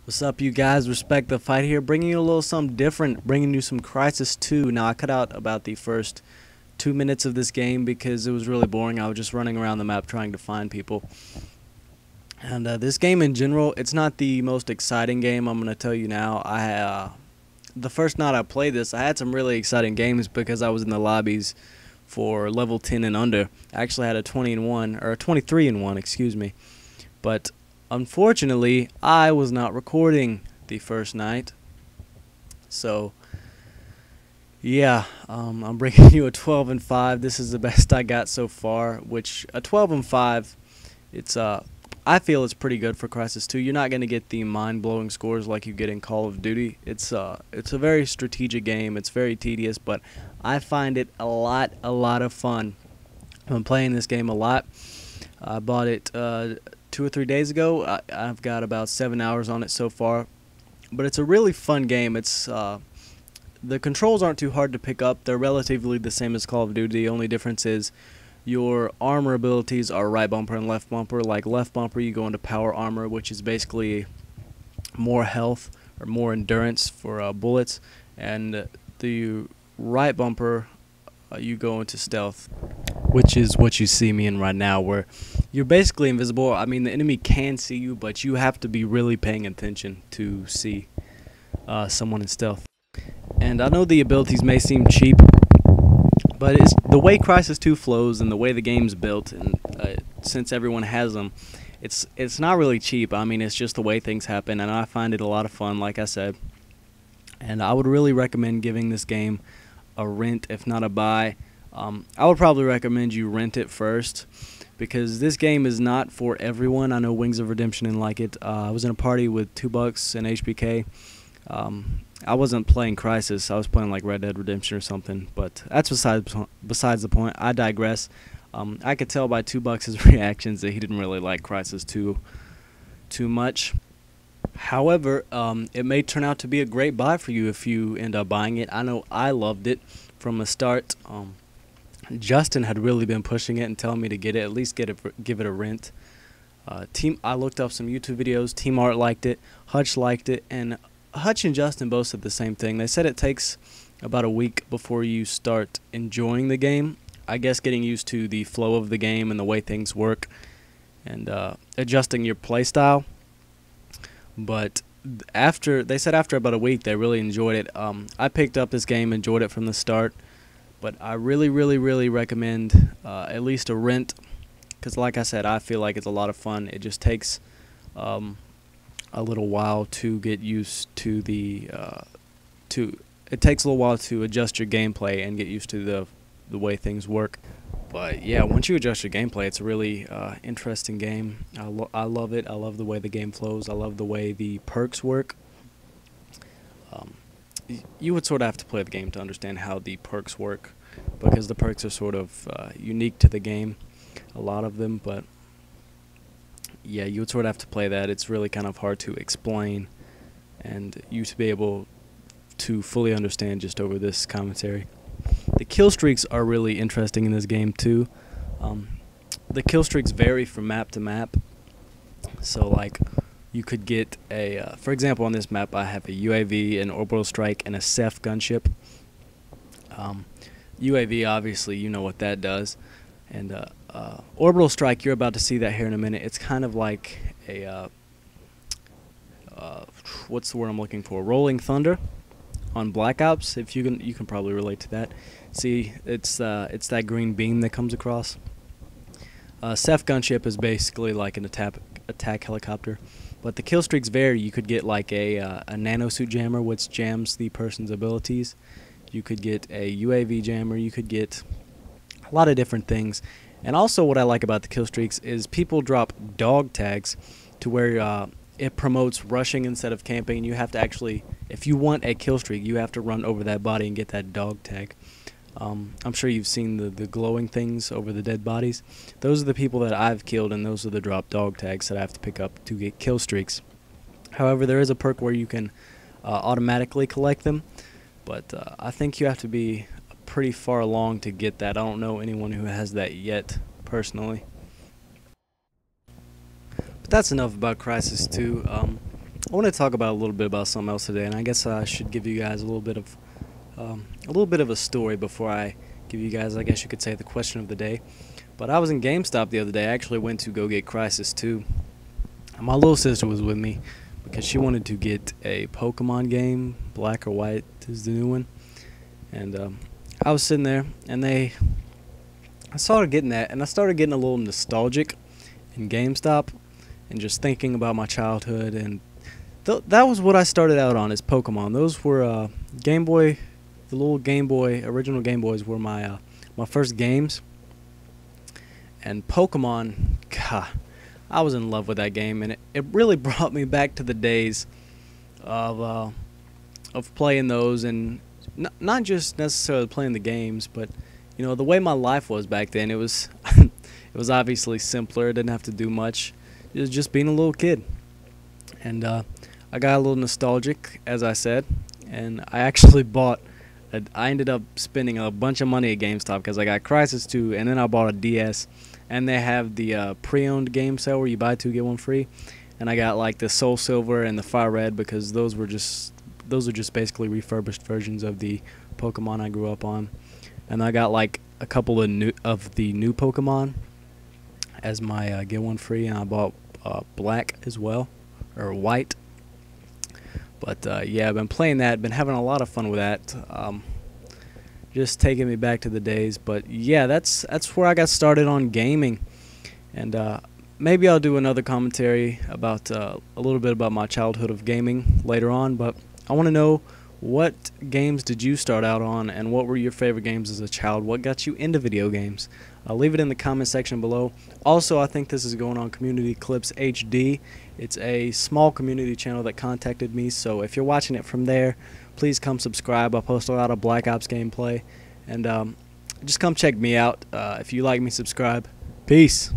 What's up, you guys? Respect the Fight here, bringing you a little something different, bringing you some Crysis 2. Now, I cut out about the first 2 minutes of this game because it was really boring. I was just running around the map trying to find people. And this game in general, it's not the most exciting game, I'm going to tell you now. The first night I played this, I had some really exciting games because I was in the lobbies for level 10 and under. I actually had a 20 and 1, or a 23 and 1, excuse me. But unfortunately, I was not recording the first night, so yeah, I'm bringing you a 12 and 5. This is the best I got so far. Which a 12 and 5, it's I feel it's pretty good for Crysis 2. You're not going to get the mind-blowing scores like you get in Call of Duty. It's a very strategic game. It's very tedious, but I find it a lot of fun. I'm playing this game a lot. I bought it 2 or 3 days ago. I've got about 7 hours on it so far, but it's a really fun game. It's the controls aren't too hard to pick up. They're relatively the same as Call of Duty. The only difference is your armor abilities are right bumper and left bumper. Like left bumper, you go into power armor, which is basically more health or more endurance for bullets, and the right bumper, you go into stealth, which is what you see me in right now, where you're basically invisible. I mean, the enemy can see you, but you have to be really paying attention to see someone in stealth. And I know the abilities may seem cheap, but it's the way Crysis 2 flows and the way the game's built, and since everyone has them, it's not really cheap. I mean, it's just the way things happen, and I find it a lot of fun, like I said. And I would really recommend giving this game a rent, if not a buy. I would probably recommend you rent it first, because this game is not for everyone. I know Wings of Redemption didn't like it. I was in a party with $2 and HBK. I wasn't playing Crysis. I was playing like Red Dead Redemption or something, but that's besides the point. I digress. I could tell by $2's reactions that he didn't really like Crysis too much. However, it may turn out to be a great buy for you if you end up buying it. I know I loved it from the start. Justin had really been pushing it and telling me to get it, at least give it a rent. I looked up some YouTube videos. Team Art liked it, Hutch liked it, and Hutch and Justin both said the same thing. They said it takes about a week before you start enjoying the game. I guess getting used to the flow of the game and the way things work, and adjusting your playstyle. But they said after about a week they really enjoyed it. I picked up this game, enjoyed it from the start, but I really recommend at least a rent, because like I said, I feel like it's a lot of fun. It just takes a little while to get used to it takes a little while to adjust your gameplay and get used to the way things work. But yeah, once you adjust your gameplay, it's a really interesting game. I love it. I love the way the game flows. I love the way the perks work. You would sort of have to play the game to understand how the perks work, because the perks are sort of unique to the game, a lot of them. But yeah, you would sort of have to play that. It's really kind of hard to explain, and you to be able to fully understand just over this commentary. The kill streaks are really interesting in this game too. The kill streaks vary from map to map. So like, you could get for example, on this map I have a UAV, an orbital strike, and a Ceph gunship. UAV, obviously, you know what that does. And orbital strike, you're about to see that here in a minute. It's kind of like a what's the word I'm looking for? Rolling thunder on Black Ops. If you can probably relate to that. See, it's that green beam that comes across. Ceph gunship is basically like an attack helicopter, but the kill streaks vary. You could get like a nanosuit jammer, which jams the person's abilities. You could get a UAV jammer. You could get a lot of different things. And also, what I like about the kill streaks is people drop dog tags to where it promotes rushing instead of camping. You have to actually, if you want a kill streak, you have to run over that body and get that dog tag. I'm sure you've seen the glowing things over the dead bodies. Those are the people that I've killed, and those are the drop dog tags that I have to pick up to get kill streaks. However, there is a perk where you can automatically collect them, but I think you have to be pretty far along to get that. I don't know anyone who has that yet, personally. But that's enough about Crysis 2. I want to talk about a little bit about something else today, and I guess I should give you guys a little bit of a story before I give you guys, I guess you could say, the question of the day. But I was in GameStop the other day. I actually went to go get Crysis 2. And my little sister was with me because she wanted to get a Pokemon game. Black or White is the new one. And I was sitting there, and I started getting that, and I started getting a little nostalgic in GameStop and just thinking about my childhood. And that was what I started out on, is Pokemon. Those were Game Boy, the little Game Boy, original Game Boys were my first games. And Pokemon, God, I was in love with that game, and it really brought me back to the days of playing those, and not just necessarily playing the games, but you know, the way my life was back then. It was it was obviously simpler. It didn't have to do much. It was just being a little kid. And I got a little nostalgic, as I said, and I actually bought I ended up spending a bunch of money at GameStop because I got Crysis 2, and then I bought a DS, and they have the pre-owned game sale where you buy 2 get 1 free, and I got like the Soul Silver and the Fire Red because those are just basically refurbished versions of the Pokemon I grew up on. And I got like a couple of the new Pokemon as my get 1 free, and I bought Black as well, or White. But yeah, I've been playing that, been having a lot of fun with that. Just taking me back to the days. But yeah, that's where I got started on gaming. And maybe I'll do another commentary about a little bit about my childhood of gaming later on. But I want to know, what games did you start out on, and what were your favorite games as a child? What got you into video games? Leave it in the comment section below. Also, I think this is going on Community Clips HD. It's a small community channel that contacted me, so if you're watching it from there, please come subscribe. I post a lot of Black Ops gameplay, and just come check me out. If you like me, subscribe. Peace.